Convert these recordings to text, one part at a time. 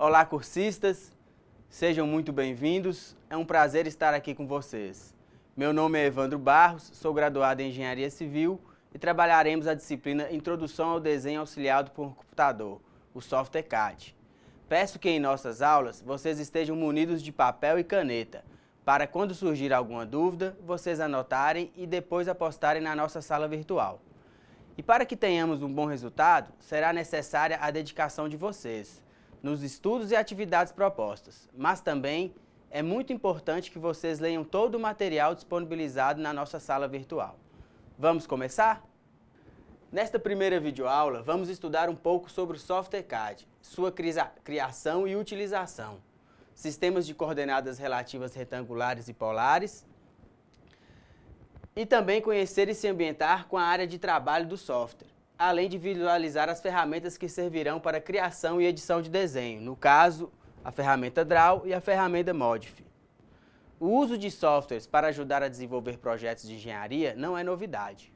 Olá, cursistas! Sejam muito bem-vindos. É um prazer estar aqui com vocês. Meu nome é Evandro Barros, sou graduado em Engenharia Civil e trabalharemos a disciplina Introdução ao Desenho Auxiliado por Computador, o software CAD. Peço que em nossas aulas vocês estejam munidos de papel e caneta, para quando surgir alguma dúvida, vocês anotarem e depois apostarem na nossa sala virtual. E para que tenhamos um bom resultado, será necessária a dedicação de vocês nos estudos e atividades propostas, mas também é muito importante que vocês leiam todo o material disponibilizado na nossa sala virtual. Vamos começar? Nesta primeira videoaula, vamos estudar um pouco sobre o software CAD, sua criação e utilização, sistemas de coordenadas relativas retangulares e polares, e também conhecer e se ambientar com a área de trabalho do software, além de visualizar as ferramentas que servirão para criação e edição de desenho, no caso, a ferramenta Draw e a ferramenta Modify. O uso de softwares para ajudar a desenvolver projetos de engenharia não é novidade.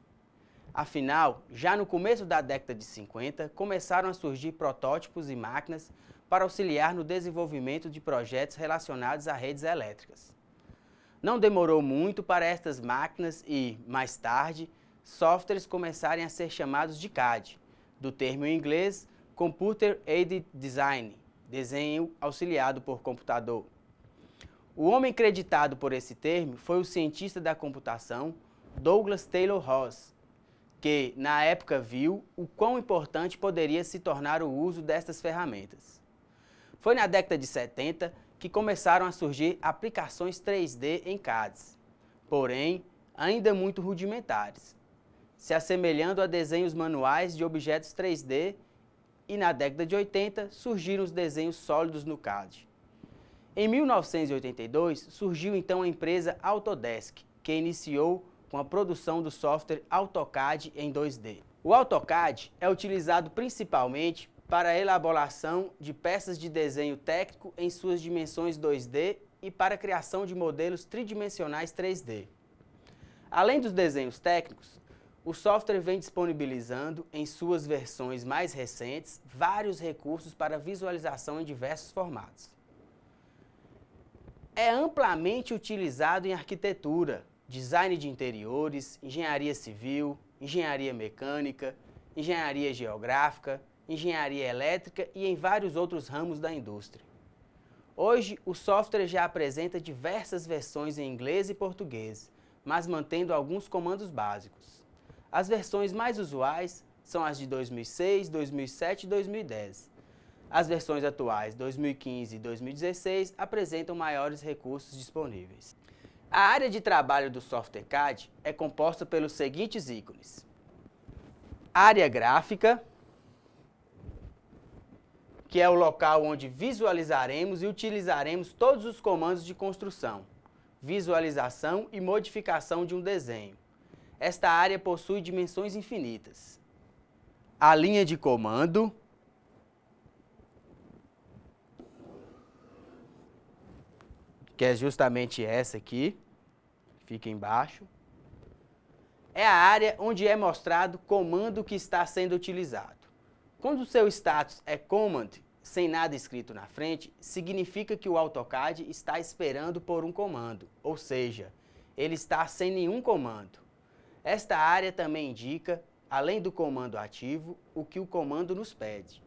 Afinal, já no começo da década de 50, começaram a surgir protótipos e máquinas para auxiliar no desenvolvimento de projetos relacionados a redes elétricas. Não demorou muito para estas máquinas e, mais tarde, softwares começarem a ser chamados de CAD, do termo em inglês Computer Aided Design, desenho auxiliado por computador. O homem creditado por esse termo foi o cientista da computação Douglas Taylor Ross, que, na época, viu o quão importante poderia se tornar o uso destas ferramentas. Foi na década de 70 que começaram a surgir aplicações 3D em CADs, porém, ainda muito rudimentares, se assemelhando a desenhos manuais de objetos 3D, e na década de 80 surgiram os desenhos sólidos no CAD. Em 1982 surgiu então a empresa Autodesk, que iniciou com a produção do software AutoCAD em 2D. O AutoCAD é utilizado principalmente para a elaboração de peças de desenho técnico em suas dimensões 2D e para a criação de modelos tridimensionais 3D. Além dos desenhos técnicos, o software vem disponibilizando, em suas versões mais recentes, vários recursos para visualização em diversos formatos. É amplamente utilizado em arquitetura, design de interiores, engenharia civil, engenharia mecânica, engenharia geográfica, engenharia elétrica e em vários outros ramos da indústria. Hoje, o software já apresenta diversas versões em inglês e português, mas mantendo alguns comandos básicos. As versões mais usuais são as de 2006, 2007 e 2010. As versões atuais, 2015 e 2016, apresentam maiores recursos disponíveis. A área de trabalho do software CAD é composta pelos seguintes ícones: área gráfica, que é o local onde visualizaremos e utilizaremos todos os comandos de construção, visualização e modificação de um desenho. Esta área possui dimensões infinitas. A linha de comando, que é justamente essa aqui, fica embaixo, é a área onde é mostrado o comando que está sendo utilizado. Quando o seu status é Command, sem nada escrito na frente, significa que o AutoCAD está esperando por um comando, ou seja, ele está sem nenhum comando. Esta área também indica, além do comando ativo, o que o comando nos pede.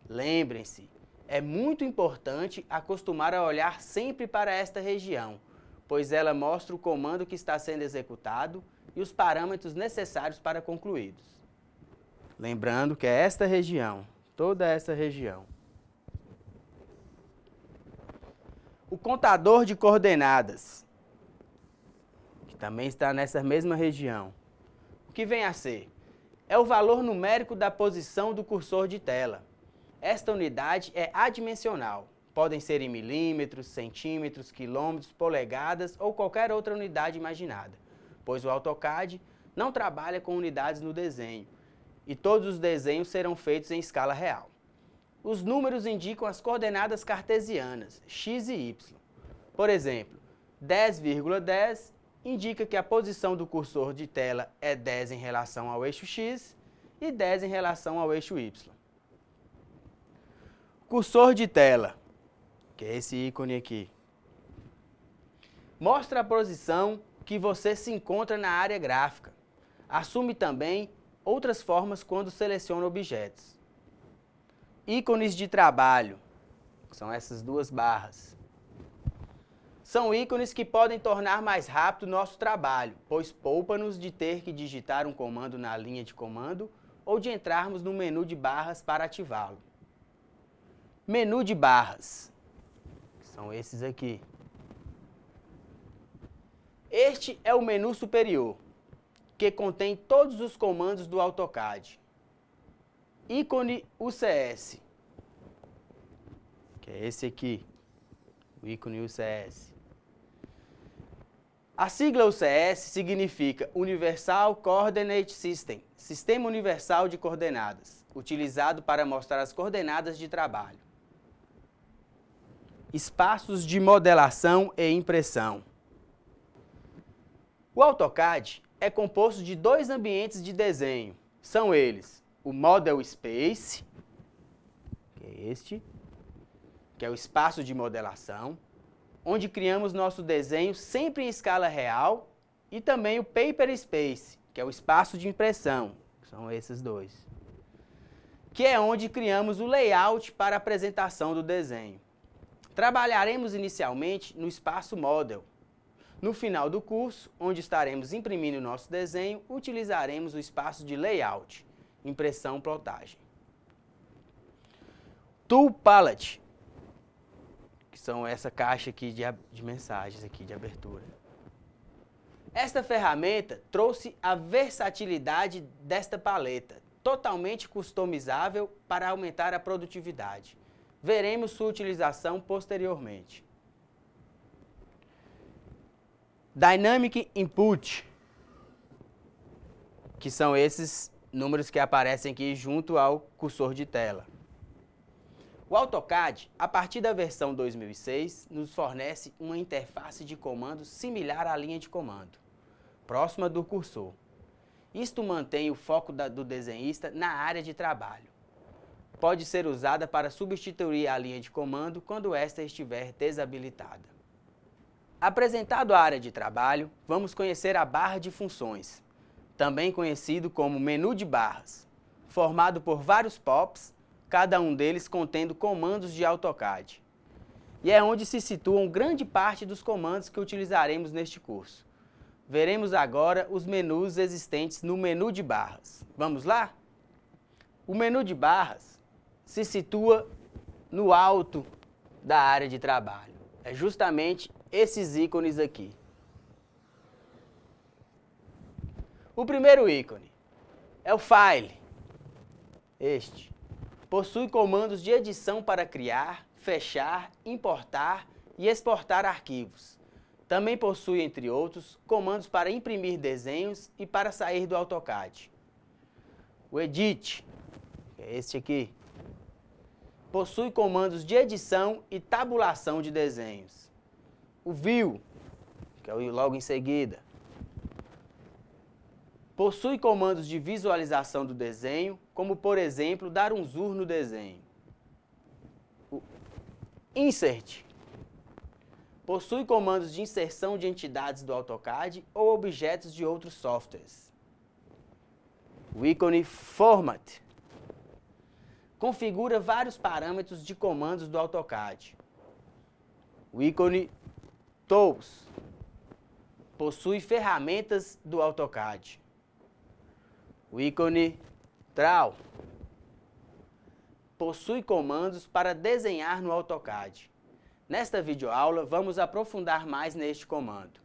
Lembrem-se, é muito importante acostumar a olhar sempre para esta região, pois ela mostra o comando que está sendo executado e os parâmetros necessários para concluí-los. Lembrando que é esta região, toda essa região. O contador de coordenadas, que também está nessa mesma região. O que vem a ser? É o valor numérico da posição do cursor de tela. Esta unidade é adimensional. Podem ser em milímetros, centímetros, quilômetros, polegadas ou qualquer outra unidade imaginada, pois o AutoCAD não trabalha com unidades no desenho e todos os desenhos serão feitos em escala real. Os números indicam as coordenadas cartesianas, x e y. Por exemplo, 10,10 indica que a posição do cursor de tela é 10 em relação ao eixo x e 10 em relação ao eixo y. Cursor de tela. que é esse ícone aqui. Mostra a posição que você se encontra na área gráfica. Assume também outras formas quando seleciona objetos. Ícones de trabalho, que são essas duas barras. São ícones que podem tornar mais rápido nosso trabalho, pois poupa-nos de ter que digitar um comando na linha de comando ou de entrarmos no menu de barras para ativá-lo. Menu de barras, são esses aqui. Este é o menu superior, que contém todos os comandos do AutoCAD. Ícone UCS, que é esse aqui, o ícone UCS. A sigla UCS significa Universal Coordinate System, Sistema Universal de Coordenadas, utilizado para mostrar as coordenadas de trabalho. Espaços de modelação e impressão. O AutoCAD é composto de dois ambientes de desenho. São eles o Model Space, que é este, que é o espaço de modelação, onde criamos nosso desenho sempre em escala real, e também o Paper Space, que é o espaço de impressão, que são esses dois, que é onde criamos o layout para a apresentação do desenho. Trabalharemos inicialmente no espaço Model. No final do curso, onde estaremos imprimindo nosso desenho, utilizaremos o espaço de Layout, impressão plotagem. Tool Palette, que são essa caixa aqui de mensagens aqui de abertura. Esta ferramenta trouxe a versatilidade desta paleta, totalmente customizável para aumentar a produtividade. Veremos sua utilização posteriormente. Dynamic Input, que são esses números que aparecem aqui junto ao cursor de tela. O AutoCAD, a partir da versão 2006, nos fornece uma interface de comando similar à linha de comando, próxima do cursor. Isto mantém o foco do desenhista na área de trabalho. Pode ser usada para substituir a linha de comando quando esta estiver desabilitada. Apresentado a área de trabalho, vamos conhecer a barra de funções, também conhecido como menu de barras, formado por vários POPs, cada um deles contendo comandos de AutoCAD. E é onde se situam grande parte dos comandos que utilizaremos neste curso. Veremos agora os menus existentes no menu de barras. Vamos lá? O menu de barras se situa no alto da área de trabalho. É justamente esses ícones aqui. O primeiro ícone é o File. Este possui comandos de edição para criar, fechar, importar e exportar arquivos. Também possui, entre outros, comandos para imprimir desenhos e para sair do AutoCAD. O Edit, que é este aqui, possui comandos de edição e tabulação de desenhos. O View, que é o logo em seguida, possui comandos de visualização do desenho, como, por exemplo, dar um zoom no desenho. O Insert possui comandos de inserção de entidades do AutoCAD ou objetos de outros softwares. O ícone Format configura vários parâmetros de comandos do AutoCAD. O ícone Tools possui ferramentas do AutoCAD. O ícone Draw possui comandos para desenhar no AutoCAD. Nesta videoaula, vamos aprofundar mais neste comando.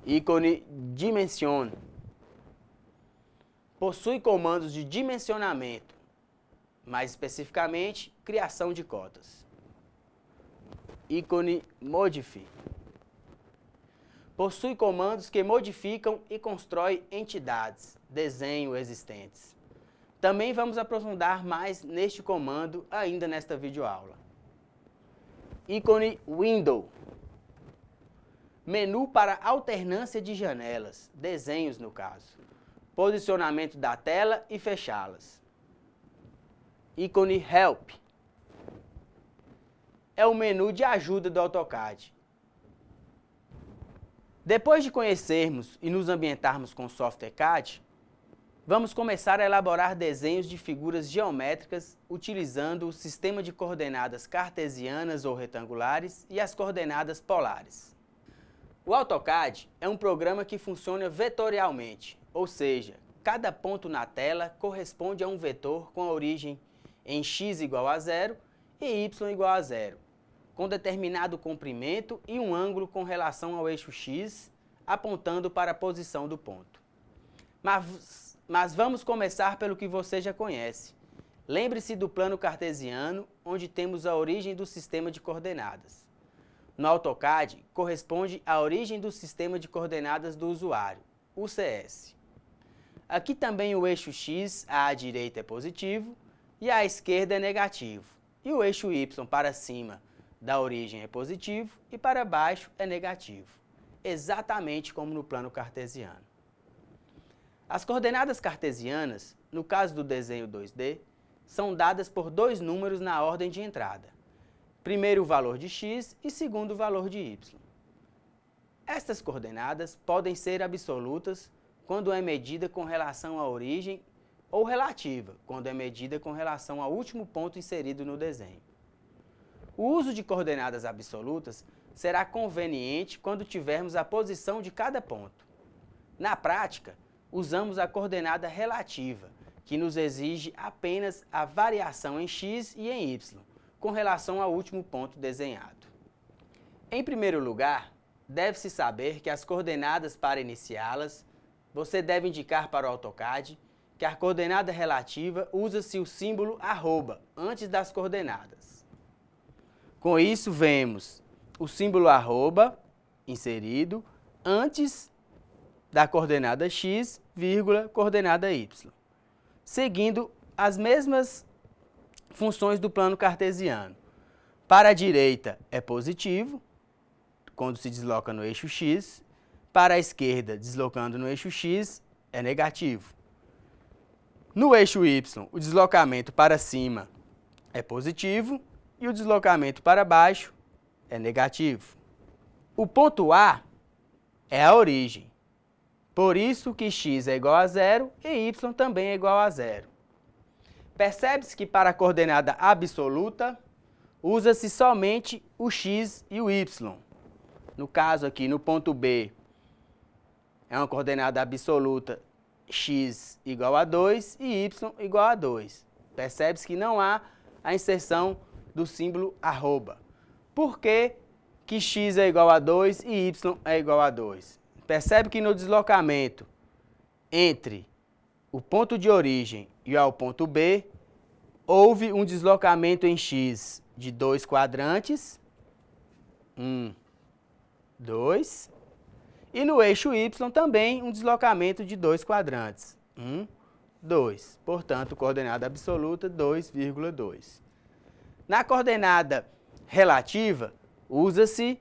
Ícone Dimension possui comandos de dimensionamento, mais especificamente, criação de cotas. Ícone Modify possui comandos que modificam e constroem entidades, desenho existentes. Também vamos aprofundar mais neste comando ainda nesta videoaula. Ícone Window, menu para alternância de janelas, desenhos no caso, posicionamento da tela e fechá-las. Ícone Help, é o menu de ajuda do AutoCAD. Depois de conhecermos e nos ambientarmos com o software CAD, vamos começar a elaborar desenhos de figuras geométricas utilizando o sistema de coordenadas cartesianas ou retangulares e as coordenadas polares. O AutoCAD é um programa que funciona vetorialmente, ou seja, cada ponto na tela corresponde a um vetor com a origem em x igual a 0 e y igual a 0, com determinado comprimento e um ângulo com relação ao eixo x, apontando para a posição do ponto. Mas vamos começar pelo que você já conhece. Lembre-se do plano cartesiano, onde temos a origem do sistema de coordenadas. No AutoCAD, corresponde à origem do sistema de coordenadas do usuário, o CS. Aqui também o eixo x à direita é positivo e à esquerda é negativo. E o eixo y para cima da origem é positivo e para baixo é negativo, exatamente como no plano cartesiano. As coordenadas cartesianas, no caso do desenho 2D, são dadas por dois números na ordem de entrada. Primeiro o valor de x e segundo o valor de y. Estas coordenadas podem ser absolutas quando é medida com relação à origem ou relativa, quando é medida com relação ao último ponto inserido no desenho. O uso de coordenadas absolutas será conveniente quando tivermos a posição de cada ponto. Na prática, usamos a coordenada relativa, que nos exige apenas a variação em x e em y, com relação ao último ponto desenhado. Em primeiro lugar, deve-se saber que as coordenadas para iniciá-las, você deve indicar para o AutoCAD que a coordenada relativa usa-se o símbolo arroba antes das coordenadas. Com isso, vemos o símbolo arroba inserido antes da coordenada x, vírgula, coordenada y, seguindo as mesmas funções do plano cartesiano. Para a direita é positivo, quando se desloca no eixo x, para a esquerda, deslocando no eixo x, é negativo. No eixo y, o deslocamento para cima é positivo e o deslocamento para baixo é negativo. O ponto A é a origem. Por isso que x é igual a 0 e y também é igual a 0. Percebe-se que para a coordenada absoluta, usa-se somente o x e o y. No caso aqui, no ponto B, é uma coordenada absoluta x igual a 2 e y igual a 2. Percebe-se que não há a inserção do símbolo arroba. Por que que x é igual a 2 e y é igual a 2? Percebe que no deslocamento entre o ponto de origem e ao ponto B, houve um deslocamento em x de 2 quadrantes, 1, 2, e no eixo y também um deslocamento de 2 quadrantes, 1, 2. Portanto, coordenada absoluta 2,2. Na coordenada relativa, usa-se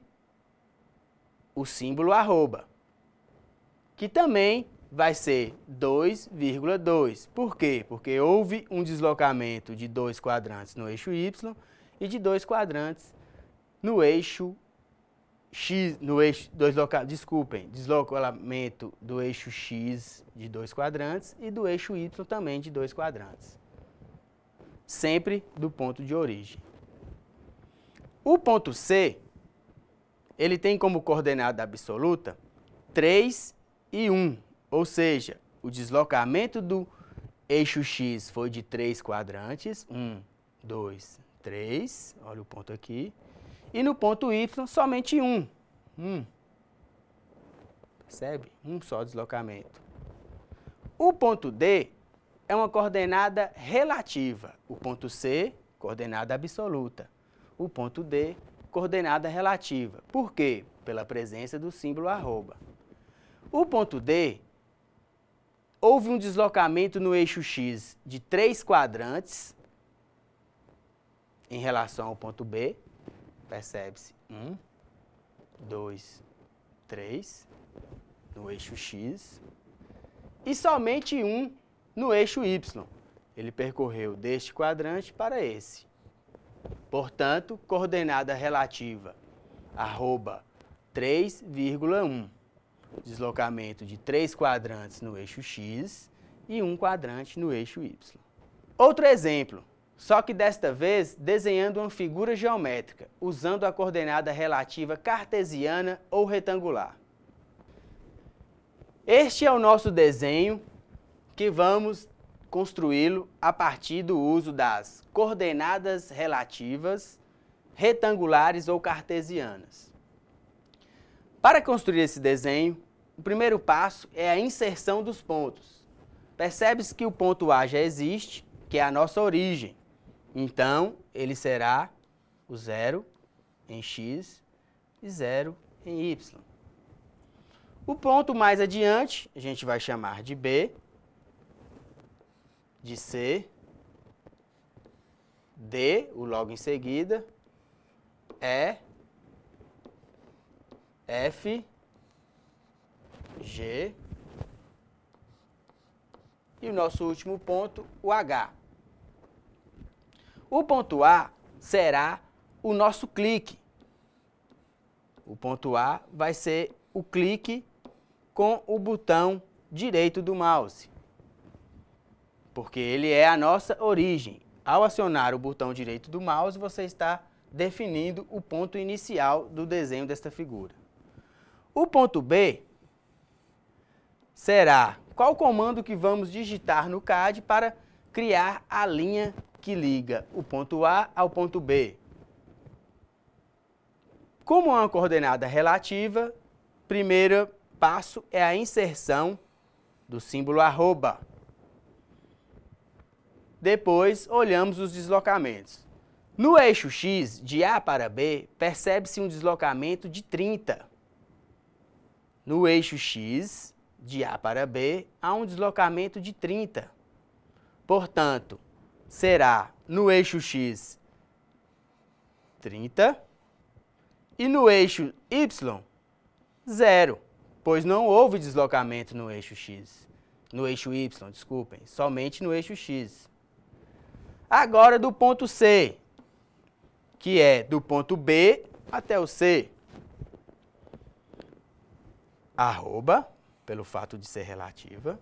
o símbolo arroba, que também vai ser 2,2. Por quê? Porque houve um deslocamento de 2 quadrantes no eixo y e de 2 quadrantes no eixo x, deslocamento do eixo x de 2 quadrantes e do eixo y também de 2 quadrantes. Sempre do ponto de origem. O ponto C, ele tem como coordenada absoluta 3 e 1, ou seja, o deslocamento do eixo x foi de 3 quadrantes, 1, 2, 3, olha o ponto aqui, e no ponto y somente 1, percebe? Um só deslocamento. O ponto D é uma coordenada relativa, o ponto C, coordenada absoluta, o ponto D, coordenada relativa. Por quê? Pela presença do símbolo arroba. O ponto D, houve um deslocamento no eixo x de 3 quadrantes em relação ao ponto B, percebe-se 1, 2, 3 no eixo x e somente 1 no eixo y. Ele percorreu deste quadrante para esse. Portanto, coordenada relativa, arroba 3,1. Deslocamento de 3 quadrantes no eixo X e 1 quadrante no eixo Y. Outro exemplo, só que desta vez desenhando uma figura geométrica, usando a coordenada relativa cartesiana ou retangular. Este é o nosso desenho que vamos construí-lo a partir do uso das coordenadas relativas retangulares ou cartesianas. Para construir esse desenho, o primeiro passo é a inserção dos pontos. Percebe-se que o ponto A já existe, que é a nossa origem. Então, ele será o 0 em x e 0 em y. O ponto mais adiante, a gente vai chamar de B, de C, D, o logo em seguida, E, F, G e o nosso último ponto, o H. O ponto A será o nosso clique. O ponto A vai ser o clique com o botão direito do mouse, porque ele é a nossa origem. Ao acionar o botão direito do mouse, você está definindo o ponto inicial do desenho desta figura. O ponto B será qual comando que vamos digitar no CAD para criar a linha que liga o ponto A ao ponto B. Como é uma coordenada relativa, primeiro passo é a inserção do símbolo arroba. Depois, olhamos os deslocamentos. No eixo X, de A para B, percebe-se um deslocamento de 30. No eixo X, de A para B, há um deslocamento de 30. Portanto, será no eixo X 30 e no eixo Y 0, pois não houve deslocamento no eixo X. No eixo Y, desculpem, somente no eixo X. Agora do ponto C, que é do ponto B até o C. Arroba, pelo fato de ser relativa.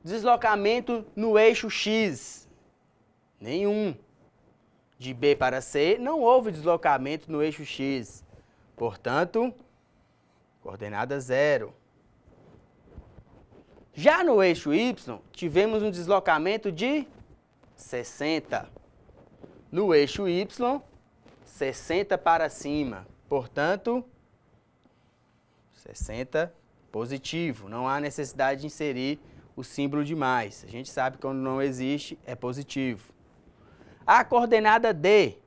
Deslocamento no eixo X, nenhum. De B para C, não houve deslocamento no eixo X. Portanto, coordenada 0. Já no eixo Y, tivemos um deslocamento de 60. No eixo Y, 60 para cima. Portanto, 60 positivo. Não há necessidade de inserir o símbolo de mais. A gente sabe que quando não existe, é positivo. A coordenada D.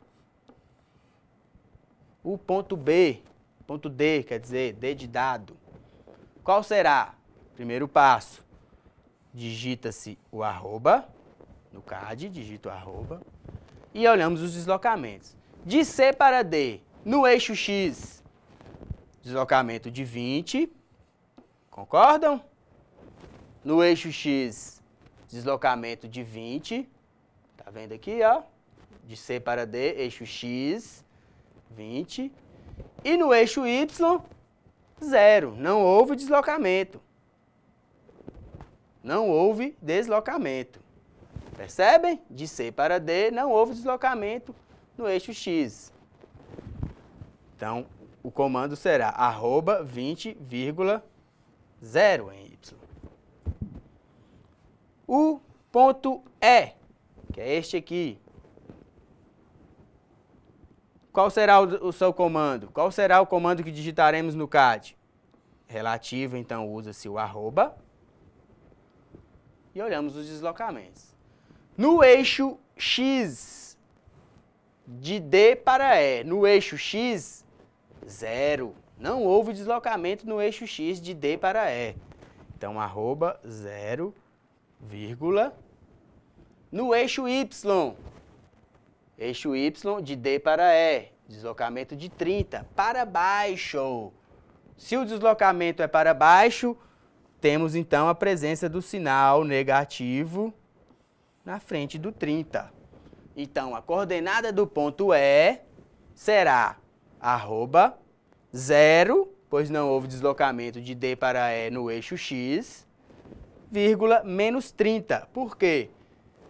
O ponto B. Ponto D, quer dizer, D de dado. Qual será? Primeiro passo. Digita-se o arroba. No CAD, digita o arroba. E olhamos os deslocamentos. De C para D, no eixo X, deslocamento de 20. Concordam? No eixo X, deslocamento de 20. Tá vendo aqui, ó? De C para D, eixo X, 20. E no eixo Y, 0. Não houve deslocamento. Não houve deslocamento. Percebem? De C para D, não houve deslocamento no eixo X. Então, o comando será arroba 20,0 em Y. O ponto E, que é este aqui. Qual será o seu comando? Qual será o comando que digitaremos no CAD? Relativo, então, usa-se o arroba. E olhamos os deslocamentos. No eixo X, de D para E, no eixo X, 0. Não houve deslocamento no eixo X de D para E. Então, arroba 0, vírgula. No eixo Y, eixo Y de D para E, deslocamento de 30, para baixo. Se o deslocamento é para baixo, temos então a presença do sinal negativo na frente do 30. Então, a coordenada do ponto E será arroba 0, pois não houve deslocamento de D para E no eixo X, vírgula, menos 30. Por quê?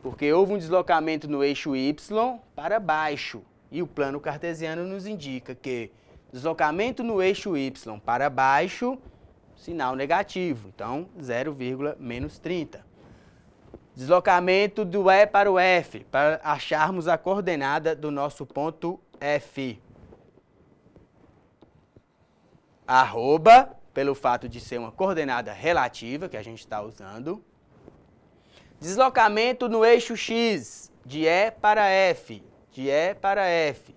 Porque houve um deslocamento no eixo Y para baixo. E o plano cartesiano nos indica que deslocamento no eixo Y para baixo, sinal negativo. Então, 0, menos 30. Deslocamento do E para o F, para acharmos a coordenada do nosso ponto F. Arroba, pelo fato de ser uma coordenada relativa, que a gente está usando. Deslocamento no eixo X, de E para F, de E para F.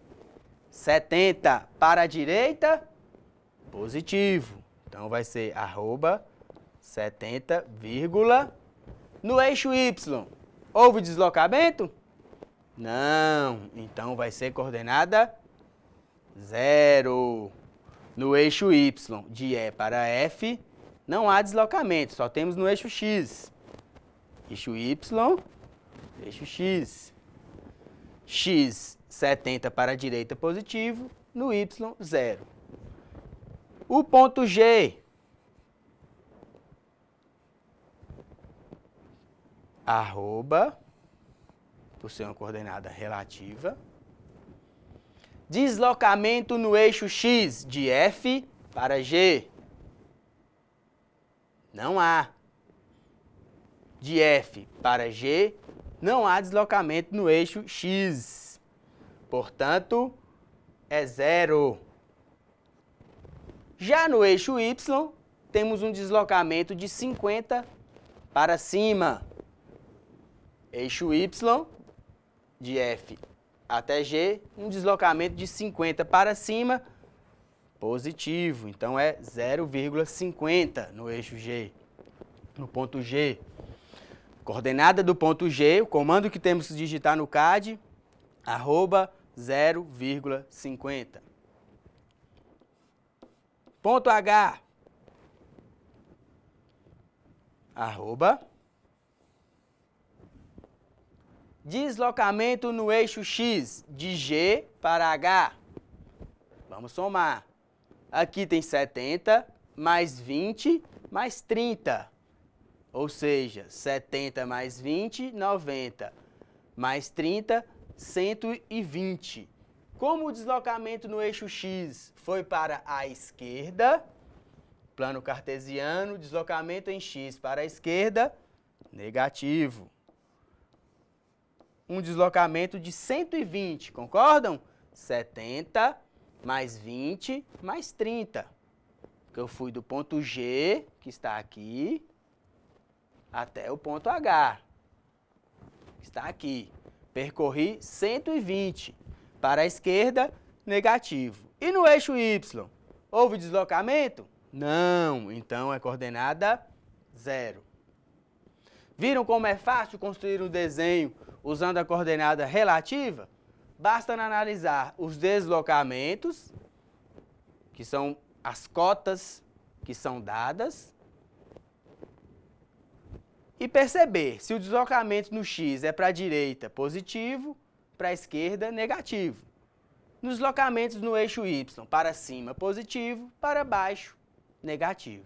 70 para a direita, positivo. Então, vai ser arroba 70, vírgula. No eixo Y, houve deslocamento? Não. Então, vai ser coordenada 0. No eixo Y, de E para F, não há deslocamento, só temos no eixo X. Eixo Y, eixo X. X, 70 para a direita, positivo. No Y, 0. O ponto G. Arroba, por ser uma coordenada relativa. Deslocamento no eixo X, de F para G. Não há. De F para G, não há deslocamento no eixo X. Portanto, é 0. Já no eixo Y, temos um deslocamento de 50 para cima. Eixo Y, de F até G, um deslocamento de 50 para cima, positivo. Então, é 0,50 no eixo G, no ponto G. Coordenada do ponto G, o comando que temos que digitar no CAD, arroba 0,50. Ponto H, arroba. Deslocamento no eixo X, de G para H. Vamos somar. Aqui tem 70, mais 20, mais 30. Ou seja, 70 mais 20, 90. Mais 30, 120. Como o deslocamento no eixo X foi para a esquerda, plano cartesiano, deslocamento em X para a esquerda, negativo. Um deslocamento de 120, concordam? 70 mais 20 mais 30. Porque eu fui do ponto G, que está aqui, até o ponto H, que está aqui. Percorri 120. Para a esquerda, negativo. E no eixo Y, houve deslocamento? Não, então é coordenada 0. Viram como é fácil construir um desenho usando a coordenada relativa? Basta analisar os deslocamentos, que são as cotas que são dadas, e perceber se o deslocamento no X é para a direita positivo, para a esquerda negativo. Nos deslocamentos no eixo Y, para cima positivo, para baixo negativo.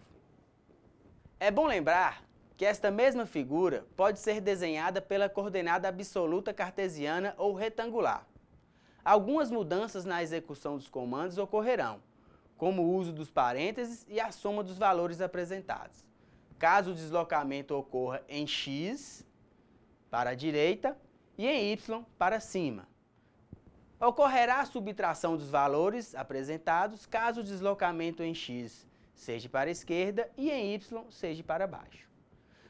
É bom lembrar que esta mesma figura pode ser desenhada pela coordenada absoluta cartesiana ou retangular. Algumas mudanças na execução dos comandos ocorrerão, como o uso dos parênteses e a soma dos valores apresentados. Caso o deslocamento ocorra em X, para a direita, e em Y, para cima. Ocorrerá a subtração dos valores apresentados caso o deslocamento em X seja para a esquerda e em Y seja para baixo.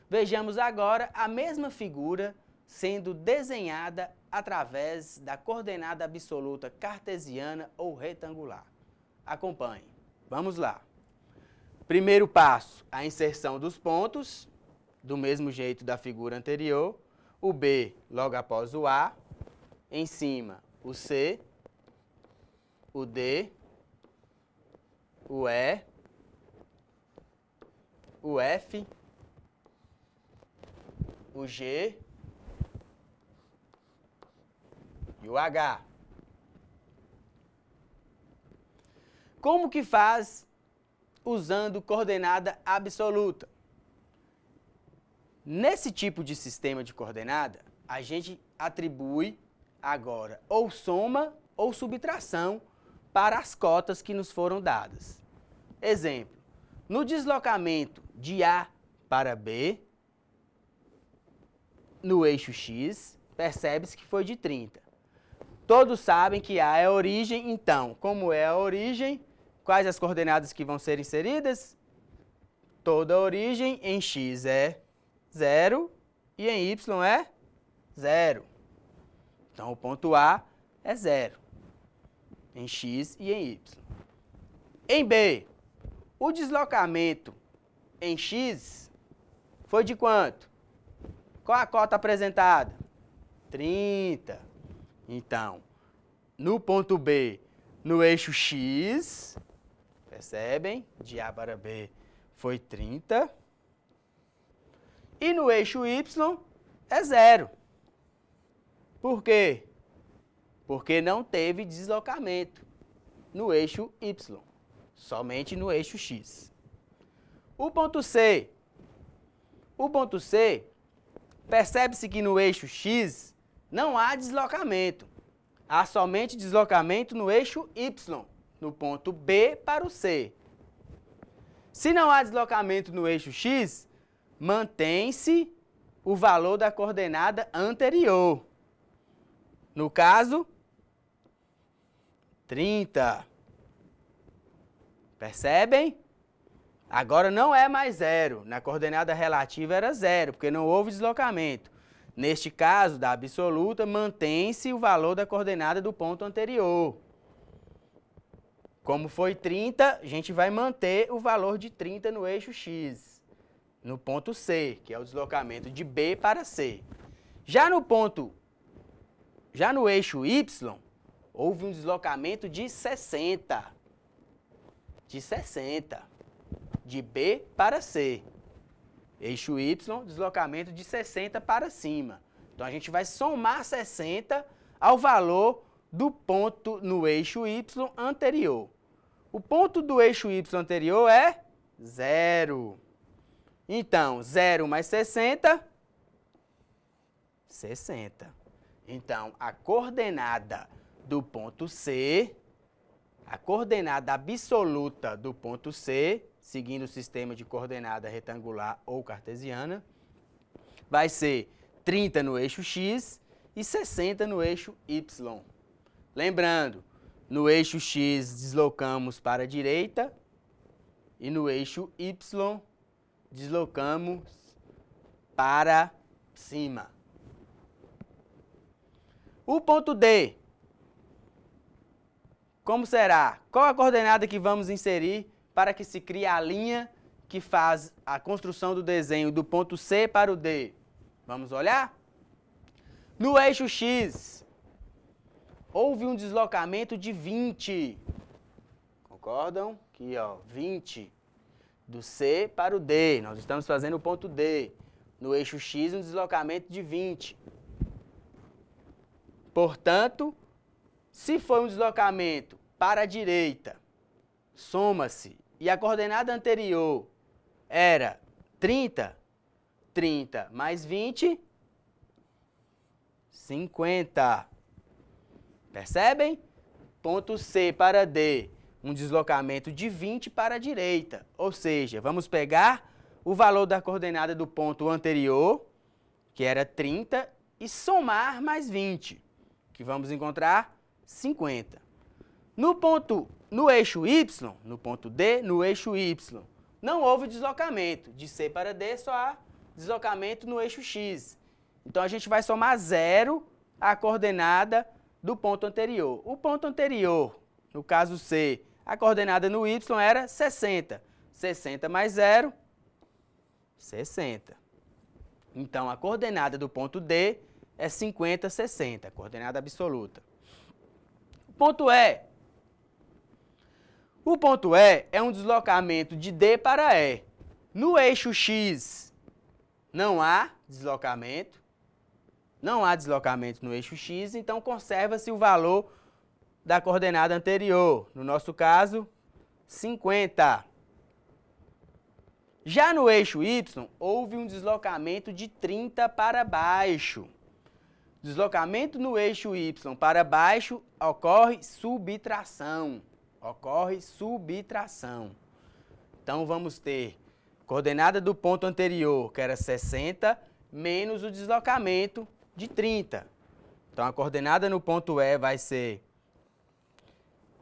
Vejamos agora a mesma figura sendo desenhada através da coordenada absoluta cartesiana ou retangular. Acompanhe. Vamos lá. Primeiro passo, a inserção dos pontos, do mesmo jeito da figura anterior. O B logo após o A, em cima o C, o D, o E, o F, o G, o H. Como que faz usando coordenada absoluta? Nesse tipo de sistema de coordenada, a gente atribui agora ou soma ou subtração para as cotas que nos foram dadas. Exemplo, no deslocamento de A para B, no eixo X, percebe-se que foi de 30. Todos sabem que A é a origem, então, como é a origem, quais as coordenadas que vão ser inseridas? Toda a origem em X é 0 e em Y é 0. Então, o ponto A é 0 em X e em Y. Em B, o deslocamento em X foi de quanto? Qual a cota apresentada? 30. Então, no ponto B, no eixo X, percebem? De A para B foi 30. E no eixo Y é 0. Por quê? Porque não teve deslocamento no eixo Y, somente no eixo X. O ponto C. O ponto C, percebe-se que no eixo X não há deslocamento. Há somente deslocamento no eixo Y, no ponto B para o C. Se não há deslocamento no eixo X, mantém-se o valor da coordenada anterior. No caso, 30. Percebem? Agora não é mais 0. Na coordenada relativa era 0, porque não houve deslocamento. Neste caso, da absoluta, mantém-se o valor da coordenada do ponto anterior. Como foi 30, a gente vai manter o valor de 30 no eixo X, no ponto C, que é o deslocamento de B para C. Já no eixo Y, houve um deslocamento de 60. De 60. De B para C. Eixo Y, deslocamento de 60 para cima. Então, a gente vai somar 60 ao valor do ponto no eixo Y anterior. O ponto do eixo Y anterior é 0. Então, 0 mais 60, 60. Então, a coordenada do ponto C, a coordenada absoluta do ponto C, seguindo o sistema de coordenada retangular ou cartesiana, vai ser 30 no eixo X e 60 no eixo Y. Lembrando, no eixo X deslocamos para a direita e no eixo Y deslocamos para cima. O ponto D, como será? Qual a coordenada que vamos inserir para que se crie a linha que faz a construção do desenho do ponto C para o D? Vamos olhar? No eixo X, houve um deslocamento de 20. Concordam? Aqui, ó, 20. Do C para o D. Nós estamos fazendo o ponto D. No eixo X, um deslocamento de 20. Portanto, se for um deslocamento para a direita, soma-se, e a coordenada anterior era 30, 30 mais 20, 50. Percebem? Ponto C para D, um deslocamento de 20 para a direita. Ou seja, vamos pegar o valor da coordenada do ponto anterior, que era 30, e somar mais 20, que vamos encontrar 50. No eixo Y, no ponto D, no eixo Y, não houve deslocamento. De C para D, só há deslocamento no eixo X. Então, a gente vai somar 0 à coordenada do ponto anterior. O ponto anterior, no caso C, a coordenada no Y era 60. 60 mais 0, 60. Então, a coordenada do ponto D é 50, 60, coordenada absoluta. O ponto E. O ponto E é um deslocamento de D para E. No eixo X não há deslocamento. Não há deslocamento no eixo x, então conserva-se o valor da coordenada anterior. No nosso caso, 50. Já no eixo y, houve um deslocamento de 30 para baixo. Deslocamento no eixo y para baixo ocorre subtração. Ocorre subtração. Então, vamos ter coordenada do ponto anterior, que era 60, menos o deslocamento de 30. Então, a coordenada no ponto E vai ser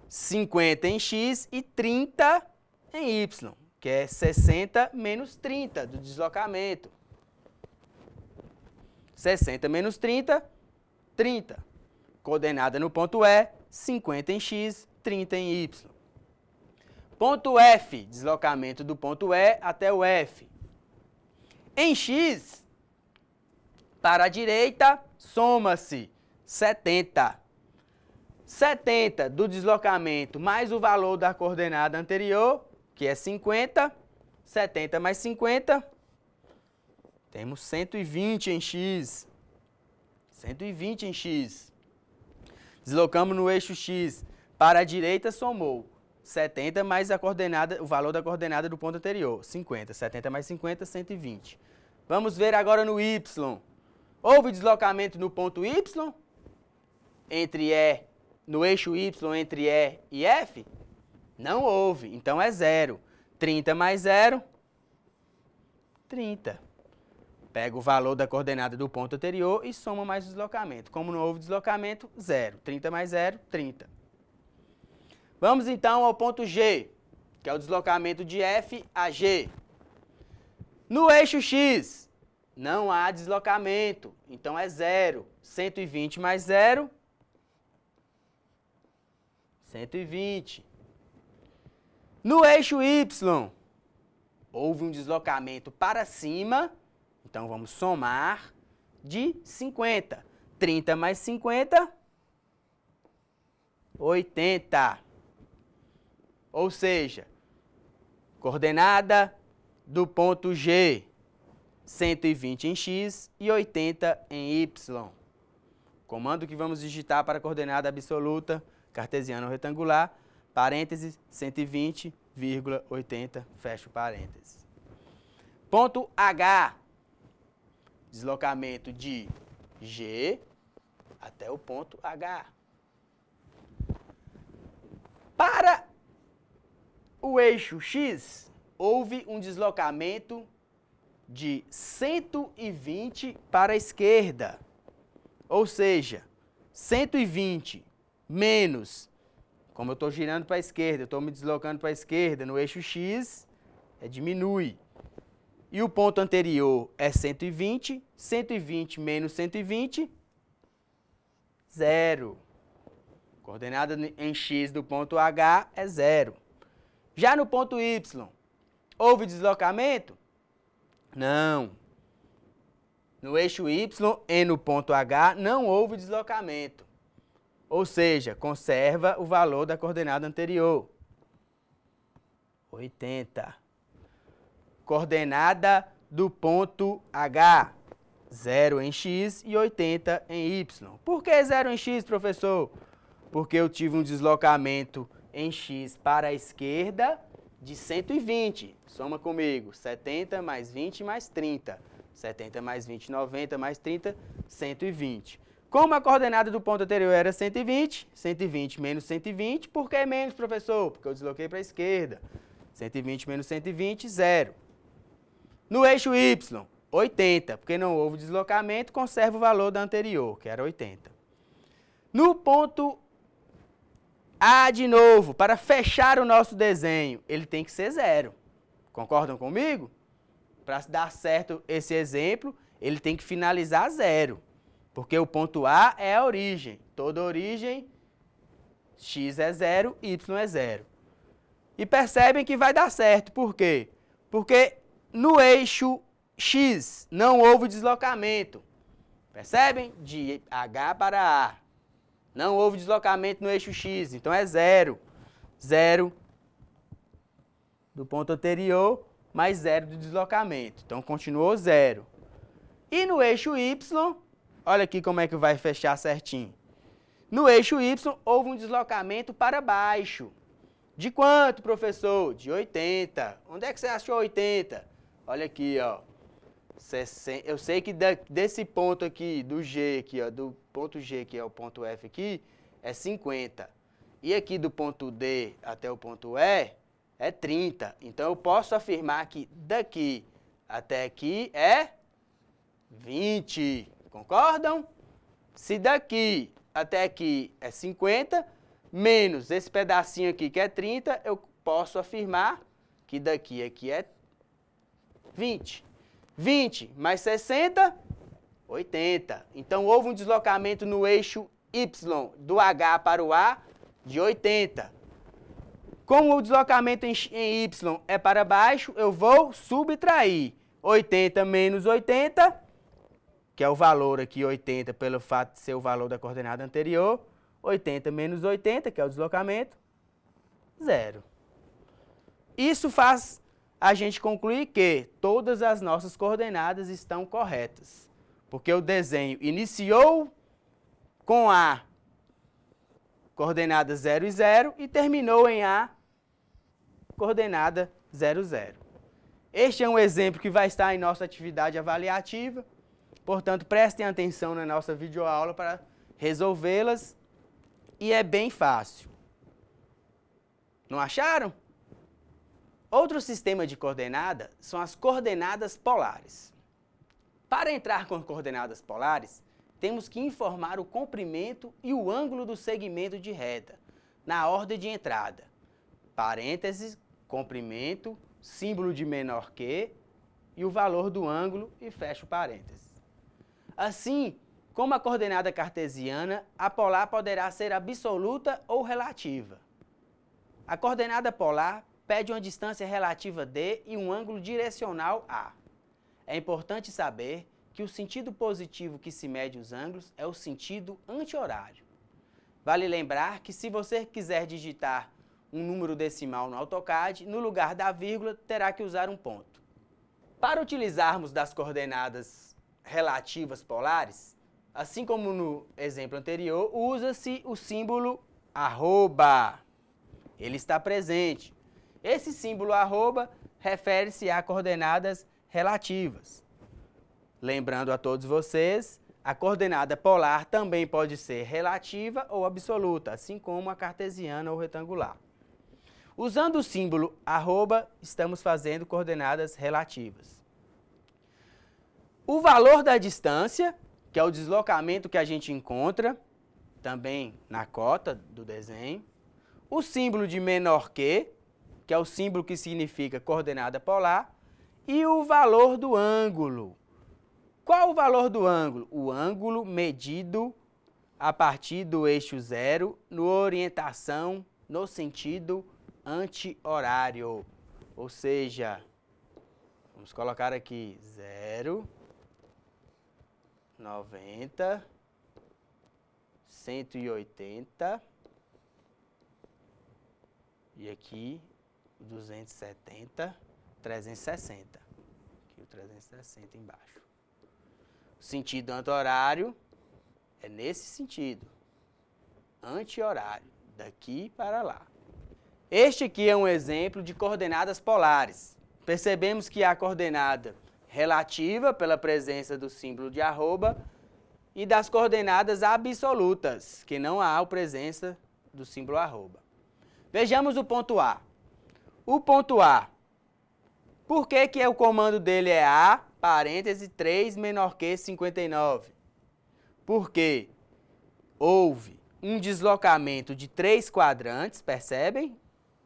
50 em x e 30 em y, que é 60 menos 30 do deslocamento. 60 menos 30, 30. Coordenada no ponto E, 50 em x, 30 em y. Ponto F, deslocamento do ponto E até o F. Em x, para a direita, soma-se 70. 70 do deslocamento mais o valor da coordenada anterior, que é 50. 70 mais 50, temos 120 em x. 120 em x. Deslocamos no eixo x para a direita, somou 70 mais a coordenada, o valor da coordenada do ponto anterior, 50. 70 mais 50, 120. Vamos ver agora no y. Houve deslocamento no ponto y, entre E, no eixo y entre E e F? Não houve, então é 0. 30 mais 0, 30. Pega o valor da coordenada do ponto anterior e soma mais o deslocamento. Como não houve deslocamento, 0. 30 mais 0, 30. Vamos então ao ponto G, que é o deslocamento de F a G. No eixo x, não há deslocamento, então é 0. 120 mais 0, 120. No eixo y, houve um deslocamento para cima, então vamos somar de 50. 30 mais 50, 80. Ou seja, coordenada do ponto G, 120 em x e 80 em y. Comando que vamos digitar para a coordenada absoluta, cartesiana ou retangular, parênteses, 120,80, fecha o parênteses. Ponto H, deslocamento de G até o ponto H. Para o eixo x, houve um deslocamento de 120 para a esquerda. Ou seja, 120 menos, como eu estou girando para a esquerda, eu estou me deslocando para a esquerda, no eixo x, diminui. E o ponto anterior é 120, 120 menos 120, 0. Coordenada em x do ponto H é 0. Já no ponto y, houve deslocamento? Não. No eixo y e no ponto H não houve deslocamento. Ou seja, conserva o valor da coordenada anterior. 80. Coordenada do ponto H. 0 em x e 80 em y. Por que 0 em x, professor? Porque eu tive um deslocamento em x para a esquerda de 120. Soma comigo. 70 mais 20 mais 30. 70 mais 20, 90 mais 30, 120. Como a coordenada do ponto anterior era 120, 120 menos 120, por que menos, professor? Porque eu desloquei para a esquerda. 120 menos 120, 0. No eixo y, 80, porque não houve deslocamento, conserva o valor da anterior, que era 80. No ponto A de novo, para fechar o nosso desenho, ele tem que ser 0. Concordam comigo? Para dar certo esse exemplo, ele tem que finalizar 0. Porque o ponto A é a origem. Toda origem, x é 0, y é 0. E percebem que vai dar certo. Por quê? Porque no eixo x não houve deslocamento. Percebem? De H para A. Não houve deslocamento no eixo x, então é 0. 0 do ponto anterior mais 0 do deslocamento. Então continuou 0. E no eixo y, Olha aqui como é que vai fechar certinho. No eixo Y, houve um deslocamento para baixo. De quanto, professor? De 80. Onde é que você achou 80? Olha aqui, ó. Eu sei que desse ponto aqui, do G aqui, ó, do ponto G, que é o ponto F aqui, é 50. E aqui do ponto D até o ponto E é 30. Então, eu posso afirmar que daqui até aqui é 20. Concordam? Se daqui até aqui é 50, menos esse pedacinho aqui que é 30, eu posso afirmar que daqui a aqui é 20. 20 mais 60, 80. Então, houve um deslocamento no eixo Y, do H para o A, de 80. Como o deslocamento em Y é para baixo, eu vou subtrair 80 menos 80, que é o valor aqui 80 pelo fato de ser o valor da coordenada anterior, 80 menos 80, que é o deslocamento, 0. Isso faz a gente concluir que todas as nossas coordenadas estão corretas, porque o desenho iniciou com A, coordenada 0 e 0, e terminou em A, coordenada 0, 0. Este é um exemplo que vai estar em nossa atividade avaliativa, portanto, prestem atenção na nossa videoaula para resolvê-las, e é bem fácil. Não acharam? Outro sistema de coordenada são as coordenadas polares. Para entrar com coordenadas polares, temos que informar o comprimento e o ângulo do segmento de reta, na ordem de entrada. Parênteses, comprimento, símbolo de menor que e o valor do ângulo e fecha o parênteses. Assim, como a coordenada cartesiana, a polar poderá ser absoluta ou relativa. A coordenada polar pede uma distância relativa d e um ângulo direcional a. É importante saber que o sentido positivo que se mede os ângulos é o sentido anti-horário. Vale lembrar que se você quiser digitar um número decimal no AutoCAD, no lugar da vírgula terá que usar um ponto. Para utilizarmos das coordenadas relativas polares, assim como no exemplo anterior, usa-se o símbolo arroba. Ele está presente. Esse símbolo arroba refere-se a coordenadas relativas. Lembrando a todos vocês, a coordenada polar também pode ser relativa ou absoluta, assim como a cartesiana ou retangular. Usando o símbolo arroba, estamos fazendo coordenadas relativas. O valor da distância, que é o deslocamento que a gente encontra, também na cota do desenho. O símbolo de menor que é o símbolo que significa coordenada polar. E o valor do ângulo. Qual o valor do ângulo? O ângulo medido a partir do eixo 0 no orientação no sentido anti-horário. Ou seja, vamos colocar aqui 0, 90, 180 e aqui 270, 360. Aqui o 360 embaixo. O sentido anti-horário é nesse sentido. Anti-horário, daqui para lá. Este aqui é um exemplo de coordenadas polares. Percebemos que há coordenada relativa pela presença do símbolo de arroba e das coordenadas absolutas, que não há a presença do símbolo arroba. Vejamos o ponto A. O ponto A, por que o comando dele é A, parêntese, 3 menor que 59? Porque houve um deslocamento de 3 quadrantes, percebem?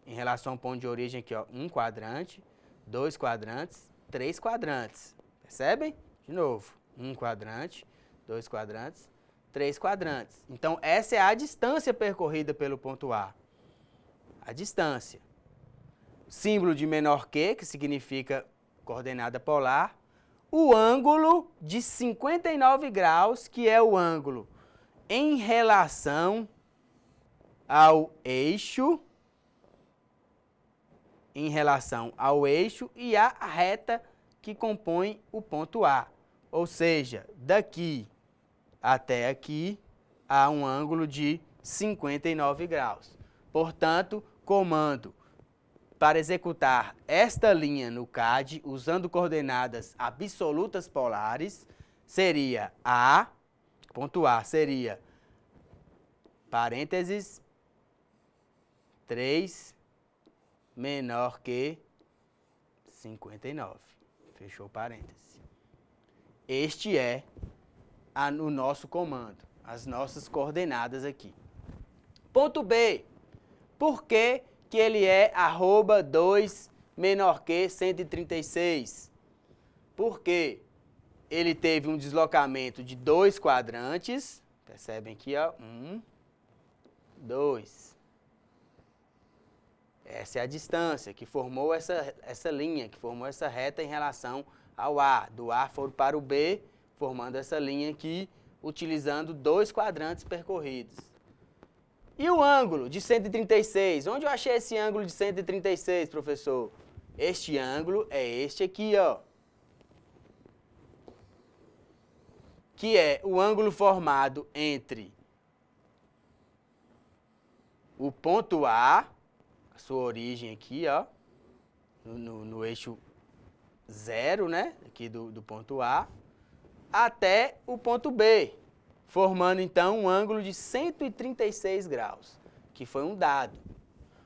Em relação ao ponto de origem aqui, ó, 1 quadrante, 2 quadrantes, 3 quadrantes. Percebem? De novo, 1 quadrante, 2 quadrantes, 3 quadrantes. Então, essa é a distância percorrida pelo ponto A. A distância. Símbolo de menor que significa coordenada polar. O ângulo de 59 graus, que é o ângulo em relação ao eixo, e a reta que compõe o ponto A. Ou seja, daqui até aqui há um ângulo de 59 graus. Portanto, comando para executar esta linha no CAD, usando coordenadas absolutas polares, seria ponto A seria, parênteses, 3 menor que 59. Fechou parênteses. Este é o nosso comando, as nossas coordenadas aqui. Ponto B. Por que ele é @2 menor que 136? Porque ele teve um deslocamento de 2 quadrantes. Percebem aqui, ó. 1, 2. Essa é a distância que formou essa linha, que formou essa reta em relação ao A. Do A foram para o B, formando essa linha aqui, utilizando 2 quadrantes percorridos. E o ângulo de 136? Onde eu achei esse ângulo de 136, professor? Este ângulo é este aqui, ó. Que é o ângulo formado entre o ponto A, a sua origem aqui, ó, no eixo 0, né, aqui do ponto A, até o ponto B, formando então um ângulo de 136 graus, que foi um dado.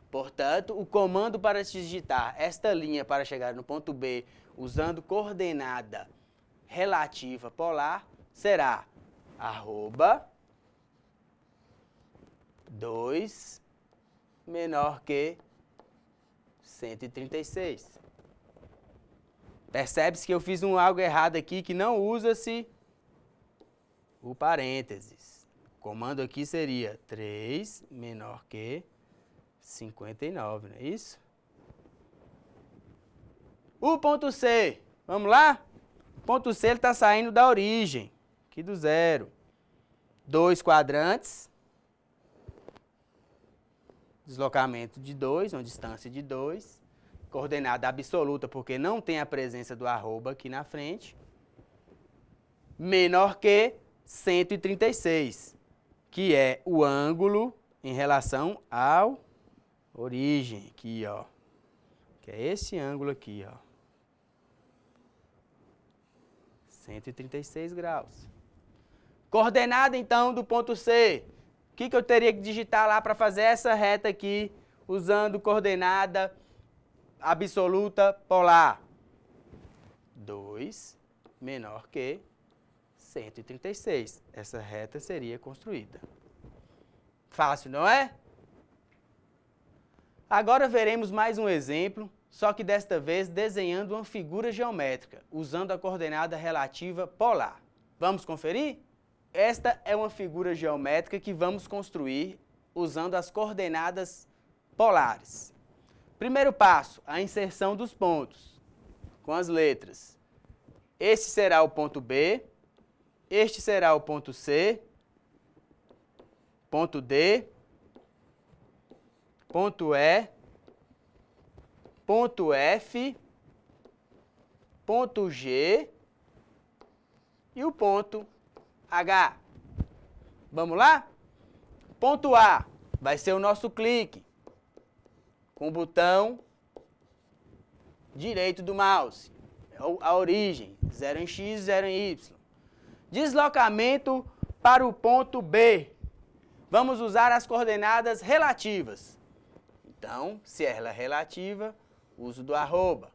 Portanto, o comando para digitar esta linha para chegar no ponto B, usando coordenada relativa polar, será @2 menor que 136. Percebe-se que eu fiz algo errado aqui, que não usa-se o parênteses. O comando aqui seria 3 menor que 59, não é isso? O ponto C, vamos lá? O ponto C está saindo da origem, aqui do 0. 2 quadrantes, deslocamento de 2, uma distância de 2, coordenada absoluta, porque não tem a presença do arroba aqui na frente, menor que 136, que é o ângulo em relação ao origem, aqui, ó, que é esse ângulo aqui, ó, 136 graus. Coordenada, então, do ponto C. O que eu teria que digitar lá para fazer essa reta aqui, usando coordenada absoluta polar? 2 menor que 136. Essa reta seria construída. Fácil, não é? Agora veremos mais um exemplo, só que desta vez desenhando uma figura geométrica, usando a coordenada relativa polar. Vamos conferir? Esta é uma figura geométrica que vamos construir usando as coordenadas polares. Primeiro passo, a inserção dos pontos, com as letras. Este será o ponto B, este será o ponto C, ponto D, ponto E, ponto F, ponto G e o ponto H. Vamos lá? Ponto A vai ser o nosso clique, com o botão direito do mouse, a origem, 0 em X, 0 em Y. Deslocamento para o ponto B. Vamos usar as coordenadas relativas. Então, se ela é relativa, uso do arroba.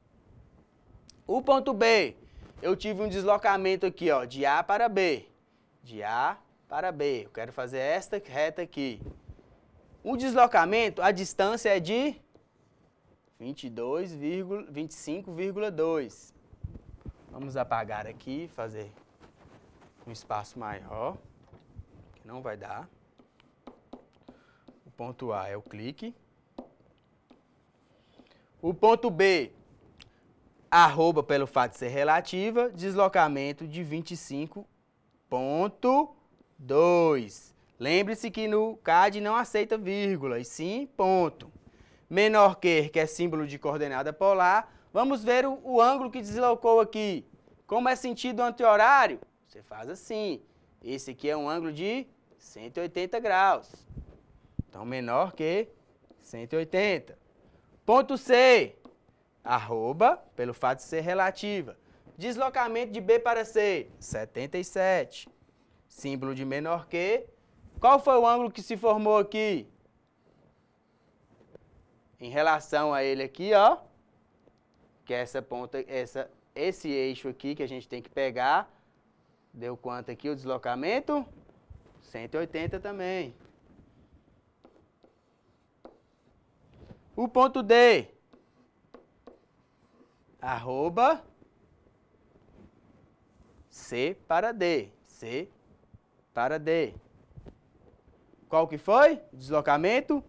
O ponto B, eu tive um deslocamento aqui, ó, de A para B. De A para B. Eu quero fazer esta reta aqui. O deslocamento, a distância é de 25,2. Vamos apagar aqui, fazer um espaço maior, que não vai dar. O ponto A é o clique. O ponto B, arroba pelo fato de ser relativa, deslocamento de 25,2. Lembre-se que no CAD não aceita vírgula, e sim ponto. Menor que é símbolo de coordenada polar. Vamos ver o ângulo que deslocou aqui. Como é sentido anti-horário, você faz assim. Esse aqui é um ângulo de 180 graus. Então, menor que 180. Ponto C. Arroba, pelo fato de ser relativa. Deslocamento de B para C, 77. Símbolo de menor que. Qual foi o ângulo que se formou aqui? Em relação a ele aqui, ó. Que é essa ponta, esse eixo aqui que a gente tem que pegar. Deu quanto aqui o deslocamento? 180 também. O ponto D. Arroba C para D. C para D. Qual que foi? Deslocamento?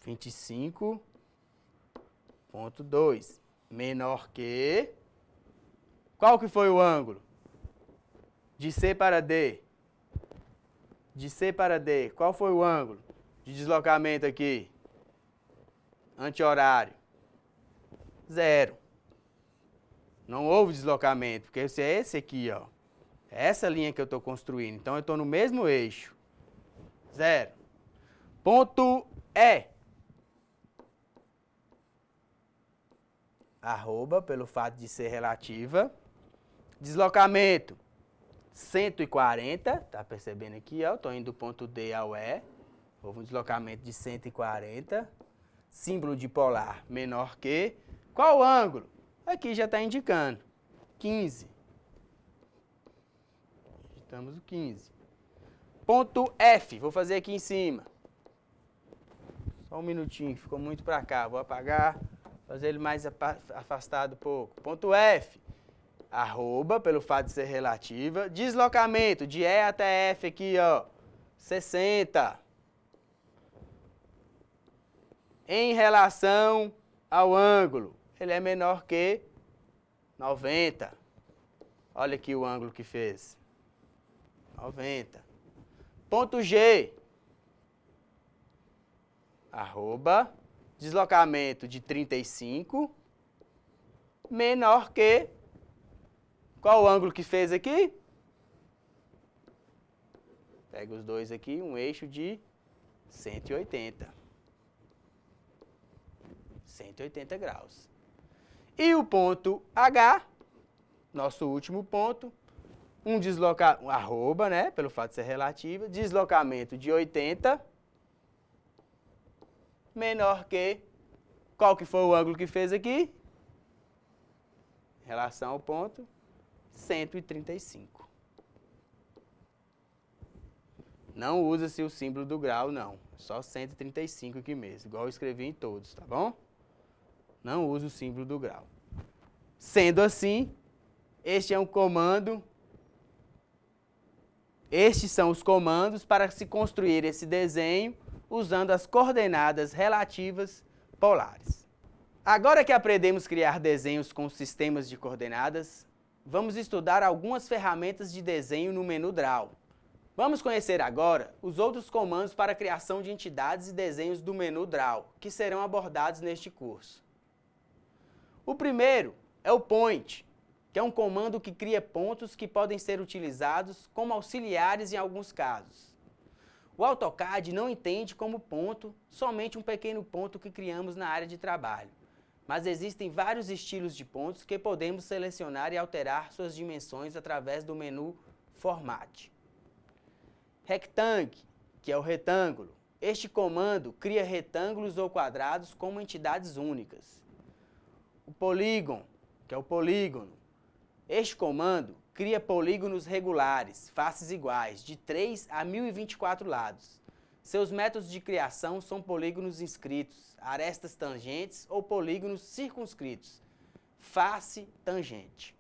25,2. Menor que... Qual que foi o ângulo? De C para D. De C para D. Qual foi o ângulo de deslocamento aqui? Anti-horário. 0. Não houve deslocamento, porque esse é esse aqui, ó. É essa linha que eu estou construindo. Então, eu estou no mesmo eixo. 0. Ponto E. Arroba, pelo fato de ser relativa. Deslocamento, 140. Tá percebendo aqui, ó? Estou indo do ponto D ao E. Houve um deslocamento de 140. Símbolo de polar menor que. Qual o ângulo? Aqui já está indicando. 15. Digitamos o 15. Ponto F. Vou fazer aqui em cima. Só um minutinho, que ficou muito para cá. Vou apagar, fazer ele mais afastado um pouco. Ponto F. Arroba, pelo fato de ser relativa. Deslocamento de E até F aqui, ó. 60. Em relação ao ângulo, ele é menor que 90. Olha aqui o ângulo que fez. 90. Ponto G. Arroba, deslocamento de 35, menor que... Qual o ângulo que fez aqui? Pega os dois aqui, um eixo de 180. 180 graus. E o ponto H, nosso último ponto, arroba, né, pelo fato de ser relativa, deslocamento de 80, menor que, qual que foi o ângulo que fez aqui? Em relação ao ponto, 135. Não usa-se o símbolo do grau, não. Só 135 aqui mesmo, igual eu escrevi em todos, tá bom? Não usa o símbolo do grau. Sendo assim, este é um comando. Estes são os comandos para se construir esse desenho usando as coordenadas relativas polares. Agora que aprendemos a criar desenhos com sistemas de coordenadas, vamos estudar algumas ferramentas de desenho no menu Draw. Vamos conhecer agora os outros comandos para a criação de entidades e desenhos do menu Draw, que serão abordados neste curso. O primeiro é o Point, que é um comando que cria pontos que podem ser utilizados como auxiliares em alguns casos. O AutoCAD não entende como ponto somente um pequeno ponto que criamos na área de trabalho, mas existem vários estilos de pontos que podemos selecionar e alterar suas dimensões através do menu Format. Rectangle, que é o retângulo. Este comando cria retângulos ou quadrados como entidades únicas. O Polygon, que é o polígono. Este comando cria polígonos regulares, faces iguais, de 3 a 1024 lados. Seus métodos de criação são polígonos inscritos, arestas tangentes ou polígonos circunscritos, face tangente.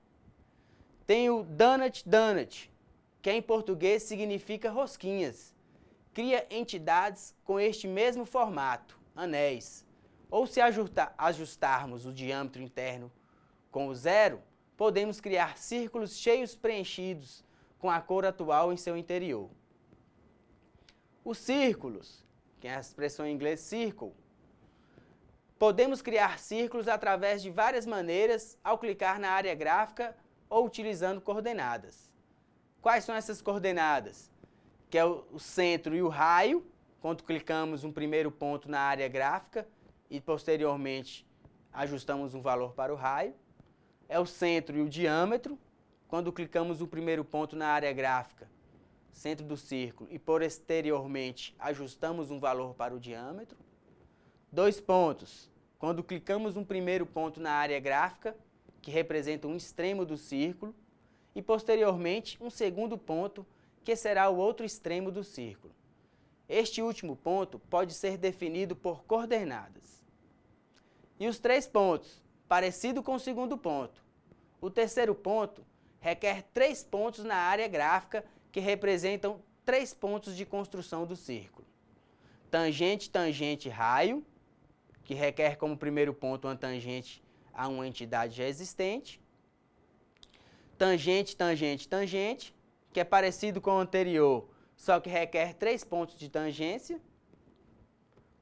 Tem o Donut, que em português significa rosquinhas. Cria entidades com este mesmo formato, anéis. Ou se ajustarmos o diâmetro interno com o 0, podemos criar círculos cheios preenchidos com a cor atual em seu interior. Os círculos, que é a expressão em inglês circle, podemos criar círculos através de várias maneiras ao clicar na área gráfica ou utilizando coordenadas. Quais são essas coordenadas? Que é o centro e o raio, quando clicamos um primeiro ponto na área gráfica e posteriormente ajustamos um valor para o raio. É o centro e o diâmetro, quando clicamos o primeiro ponto na área gráfica, centro do círculo, e posteriormente ajustamos um valor para o diâmetro. 2 pontos, quando clicamos um primeiro ponto na área gráfica, que representa um extremo do círculo, e posteriormente um segundo ponto, que será o outro extremo do círculo. Este último ponto pode ser definido por coordenadas. E os 3 pontos, parecido com o segundo ponto. O terceiro ponto requer 3 pontos na área gráfica que representam 3 pontos de construção do círculo. Tangente, tangente, raio, que requer como primeiro ponto uma tangente a uma entidade já existente. Tangente, tangente, tangente, que é parecido com o anterior, só que requer 3 pontos de tangência.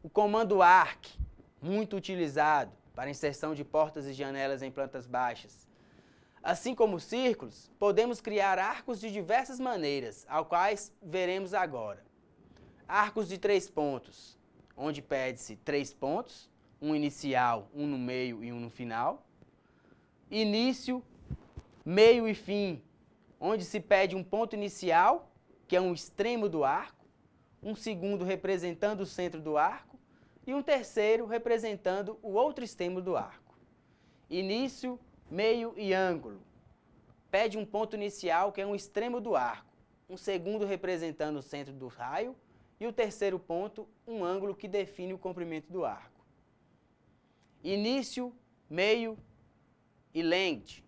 O comando ARC, muito utilizado para inserção de portas e janelas em plantas baixas. Assim como os círculos, podemos criar arcos de diversas maneiras, ao quais veremos agora. Arcos de 3 pontos, onde pede-se 3 pontos, um inicial, um no meio e um no final. Início, meio e fim, onde se pede um ponto inicial, que é um extremo do arco, um segundo representando o centro do arco e um terceiro representando o outro extremo do arco. Início, meio e ângulo. Pede um ponto inicial, que é um extremo do arco, um segundo representando o centro do raio e o terceiro ponto, um ângulo que define o comprimento do arco. Início, meio e length.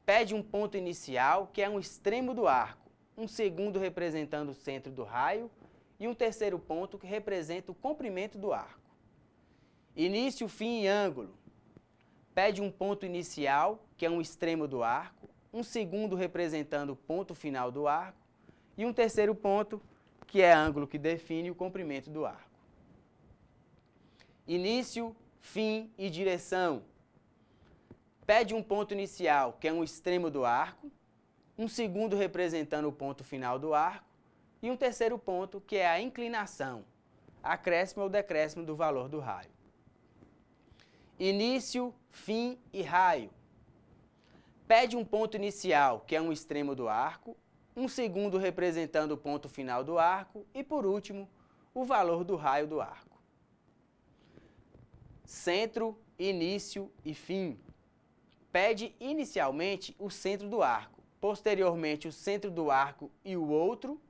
Pede um ponto inicial, que é um extremo do arco, um segundo representando o centro do raio e um terceiro ponto que representa o comprimento do arco. Início, fim e ângulo. Pede um ponto inicial, que é um extremo do arco, um segundo representando o ponto final do arco e um terceiro ponto, que é ângulo que define o comprimento do arco. Início, fim e direção. Pede um ponto inicial, que é um extremo do arco, um segundo representando o ponto final do arco e um terceiro ponto, que é a inclinação, acréscimo ou decréscimo do valor do raio. Início, fim e raio. Pede um ponto inicial, que é um extremo do arco, um segundo representando o ponto final do arco e, por último, o valor do raio do arco. Centro, início e fim. Pede inicialmente o centro do arco, posteriormente o centro do arco e o outro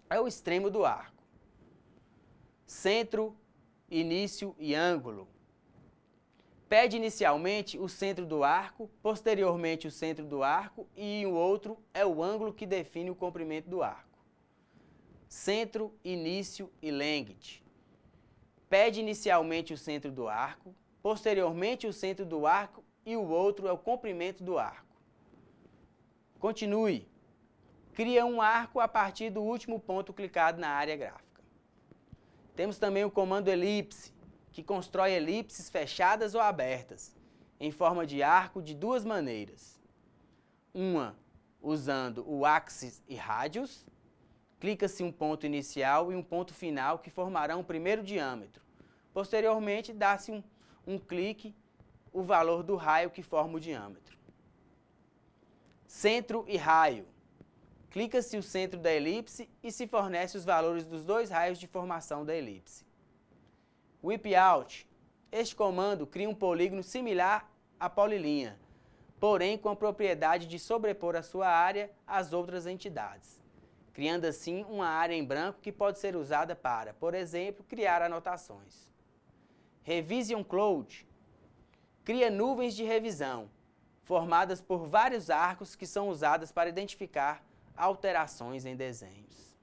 é o extremo do arco. Centro, início e ângulo. Pede inicialmente o centro do arco, posteriormente o centro do arco e o outro é o ângulo que define o comprimento do arco. Centro, início e length. Pede inicialmente o centro do arco, posteriormente o centro do arco e o outro é o comprimento do arco. Continue. Cria um arco a partir do último ponto clicado na área gráfica. Temos também o comando elipse, que constrói elipses fechadas ou abertas, em forma de arco de 2 maneiras. Uma, usando o axis e radius, clica-se um ponto inicial e um ponto final que formarão o primeiro diâmetro. Posteriormente, dá-se um clique, o valor do raio que forma o diâmetro. Centro e raio. Clica-se o centro da elipse e se fornece os valores dos 2 raios de formação da elipse. Whip out. Este comando cria um polígono similar à polilinha, porém com a propriedade de sobrepor a sua área às outras entidades, criando assim uma área em branco que pode ser usada para, por exemplo, criar anotações. Revision cloud. Cria nuvens de revisão, formadas por vários arcos que são usadas para identificar alterações em desenhos.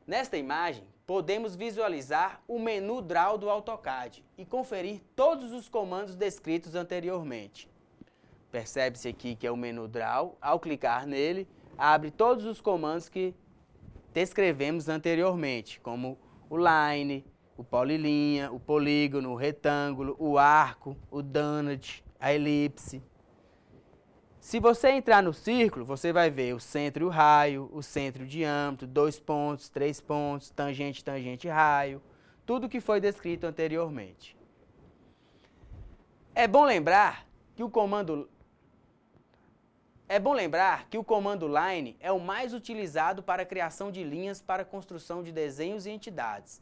Nesta imagem, podemos visualizar o menu Draw do AutoCAD e conferir todos os comandos descritos anteriormente. Percebe-se aqui que é o menu Draw. Ao clicar nele, abre todos os comandos que descrevemos anteriormente, como o Line, o polilinha, o polígono, o retângulo, o arco, o donut, a elipse. Se você entrar no círculo, você vai ver o centro e o raio, o centro e o diâmetro, 2 pontos, 3 pontos, tangente, tangente, raio, tudo que foi descrito anteriormente. É bom lembrar que o comando line é o mais utilizado para a criação de linhas para a construção de desenhos e entidades,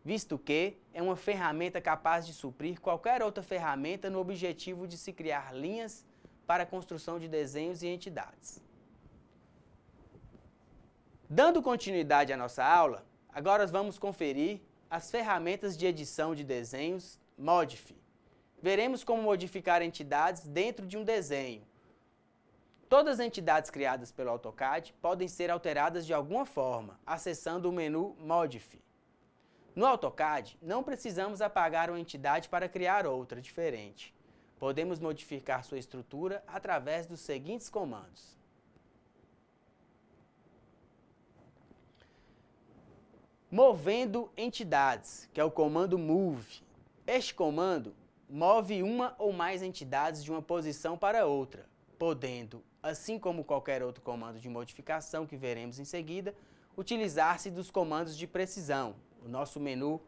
visto que é uma ferramenta capaz de suprir qualquer outra ferramenta no objetivo de se criar linhas para a construção de desenhos e entidades. Dando continuidade à nossa aula, agora vamos conferir as ferramentas de edição de desenhos Modify. Veremos como modificar entidades dentro de um desenho. Todas as entidades criadas pelo AutoCAD podem ser alteradas de alguma forma, acessando o menu Modify. No AutoCAD, não precisamos apagar uma entidade para criar outra diferente. Podemos modificar sua estrutura através dos seguintes comandos. Movendo entidades, que é o comando Move. Este comando move uma ou mais entidades de uma posição para outra, podendo, assim como qualquer outro comando de modificação que veremos em seguida, utilizar-se dos comandos de precisão, o nosso menu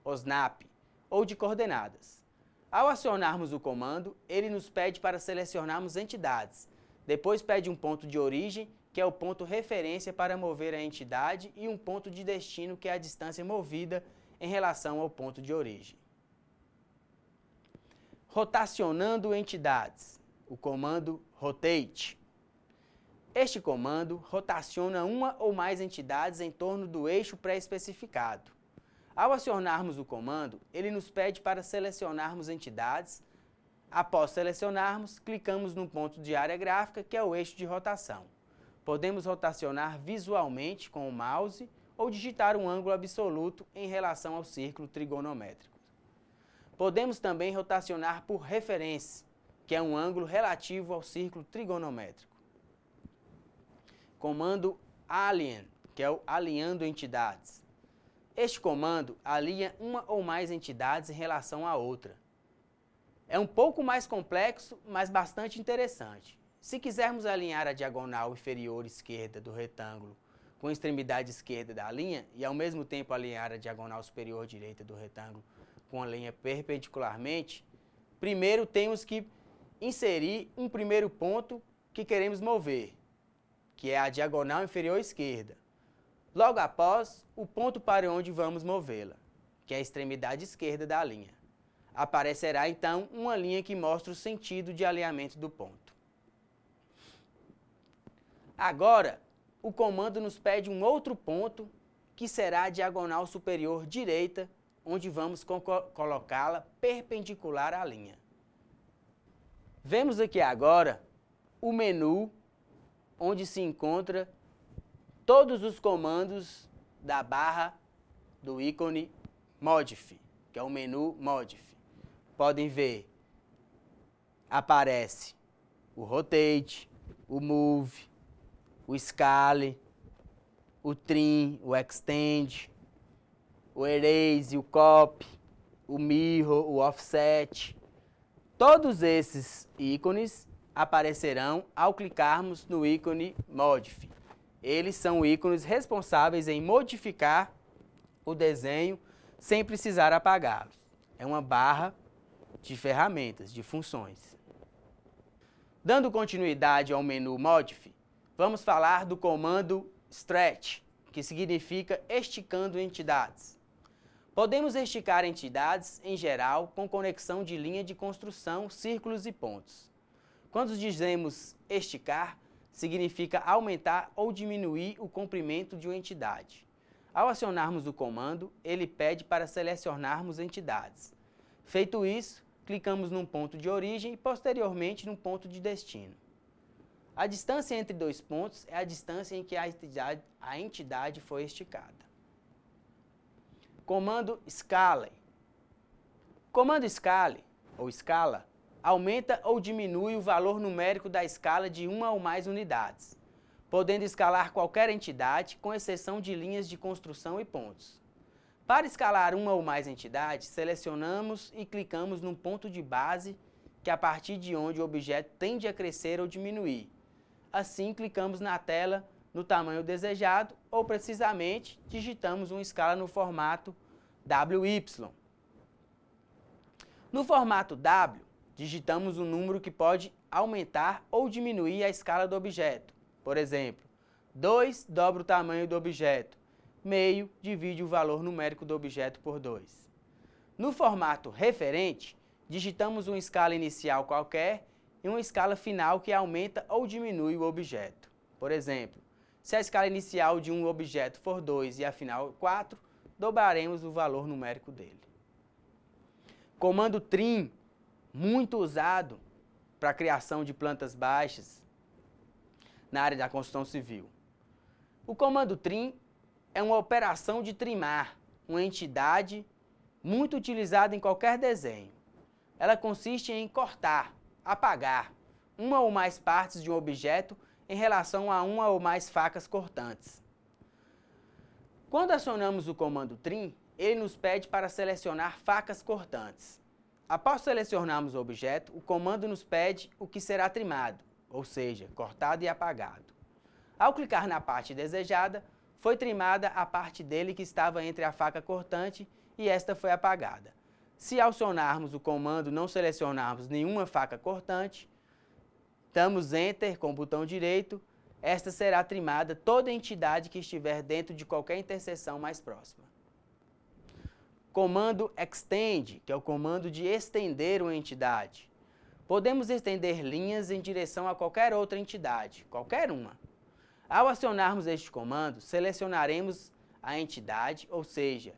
OSNAP, ou de coordenadas. Ao acionarmos o comando, ele nos pede para selecionarmos entidades. Depois pede um ponto de origem, que é o ponto referência para mover a entidade, e um ponto de destino, que é a distância movida em relação ao ponto de origem. Rotacionando entidades, o comando Rotate. Este comando rotaciona uma ou mais entidades em torno do eixo pré-especificado. Ao acionarmos o comando, ele nos pede para selecionarmos entidades. Após selecionarmos, clicamos no ponto de área gráfica, que é o eixo de rotação. Podemos rotacionar visualmente com o mouse ou digitar um ângulo absoluto em relação ao círculo trigonométrico. Podemos também rotacionar por referência, que é um ângulo relativo ao círculo trigonométrico. Comando Align, que é o alinhando entidades. Este comando alinha uma ou mais entidades em relação a outra. É um pouco mais complexo, mas bastante interessante. Se quisermos alinhar a diagonal inferior esquerda do retângulo com a extremidade esquerda da linha e ao mesmo tempo alinhar a diagonal superior direita do retângulo com a linha perpendicularmente, primeiro temos que inserir um primeiro ponto que queremos mover, que é a diagonal inferior esquerda. Logo após, o ponto para onde vamos movê-la, que é a extremidade esquerda da linha. Aparecerá então uma linha que mostra o sentido de alinhamento do ponto. Agora, o comando nos pede um outro ponto, que será a diagonal superior direita, onde vamos colocá-la perpendicular à linha. Vemos aqui agora o menu onde se encontra todos os comandos da barra do ícone Modify, que é o menu Modify. Podem ver, aparece o Rotate, o Move, o Scale, o Trim, o Extend, o Erase, o Copy, o Mirror, o Offset. Todos esses ícones aparecerão ao clicarmos no ícone Modify. Eles são ícones responsáveis em modificar o desenho sem precisar apagá-los. É uma barra de ferramentas, de funções. Dando continuidade ao menu Modify, vamos falar do comando Stretch, que significa esticando entidades. Podemos esticar entidades, em geral, com conexão de linha de construção, círculos e pontos. Quando dizemos esticar, significa aumentar ou diminuir o comprimento de uma entidade. Ao acionarmos o comando, ele pede para selecionarmos entidades. Feito isso, clicamos num ponto de origem e posteriormente num ponto de destino. A distância entre dois pontos é a distância em que a entidade foi esticada. Comando Scale. Comando Scale, ou escala, aumenta ou diminui o valor numérico da escala de uma ou mais unidades, podendo escalar qualquer entidade, com exceção de linhas de construção e pontos. Para escalar uma ou mais entidades, selecionamos e clicamos num ponto de base que é a partir de onde o objeto tende a crescer ou diminuir. Assim, clicamos na tela no tamanho desejado ou, precisamente, digitamos uma escala no formato WY. No formato W, digitamos um número que pode aumentar ou diminuir a escala do objeto. Por exemplo, 2 dobra o tamanho do objeto, meio divide o valor numérico do objeto por 2. No formato referente, digitamos uma escala inicial qualquer e uma escala final que aumenta ou diminui o objeto. Por exemplo, se a escala inicial de um objeto for 2 e a final 4, dobraremos o valor numérico dele. Comando trim, muito usado para a criação de plantas baixas na área da construção civil. O comando trim é uma operação de trimar, uma entidade muito utilizada em qualquer desenho. Ela consiste em cortar, apagar, uma ou mais partes de um objeto em relação a uma ou mais facas cortantes. Quando acionamos o comando trim, ele nos pede para selecionar facas cortantes. Após selecionarmos o objeto, o comando nos pede o que será trimado, ou seja, cortado e apagado. Ao clicar na parte desejada, foi trimada a parte dele que estava entre a faca cortante e esta foi apagada. Se acionarmos o comando não selecionarmos nenhuma faca cortante, damos Enter com o botão direito, esta será trimada toda entidade que estiver dentro de qualquer interseção mais próxima. Comando Extend, que é o comando de estender uma entidade. Podemos estender linhas em direção a qualquer outra entidade, qualquer uma. Ao acionarmos este comando, selecionaremos a entidade, ou seja,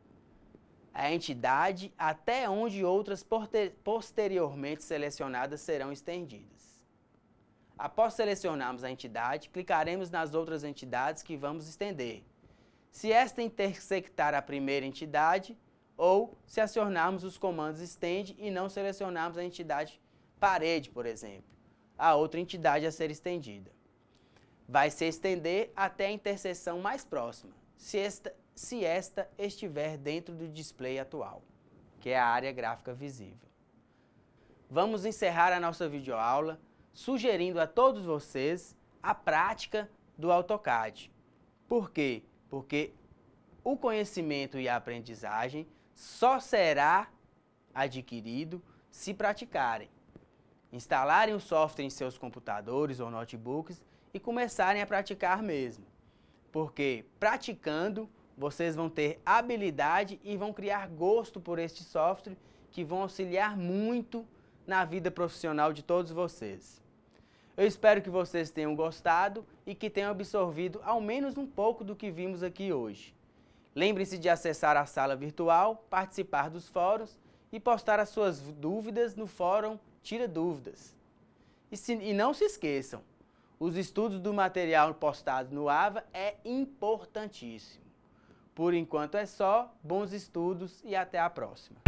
a entidade até onde outras posteriormente selecionadas serão estendidas. Após selecionarmos a entidade, clicaremos nas outras entidades que vamos estender. Se esta intersectar a primeira entidade, ou se acionarmos os comandos Estende e não selecionarmos a entidade parede, por exemplo, a outra entidade a ser estendida. Vai se estender até a interseção mais próxima, se esta estiver dentro do display atual, que é a área gráfica visível. Vamos encerrar a nossa videoaula sugerindo a todos vocês a prática do AutoCAD. Por quê? Porque o conhecimento e a aprendizagem só será adquirido se praticarem. Instalarem o software em seus computadores ou notebooks e começarem a praticar mesmo. Porque praticando, vocês vão ter habilidade e vão criar gosto por este software que vão auxiliar muito na vida profissional de todos vocês. Eu espero que vocês tenham gostado e que tenham absorvido ao menos um pouco do que vimos aqui hoje. Lembre-se de acessar a sala virtual, participar dos fóruns e postar as suas dúvidas no fórum Tira Dúvidas. E não se esqueçam, os estudos do material postado no AVA é importantíssimo. Por enquanto é só, bons estudos e até a próxima.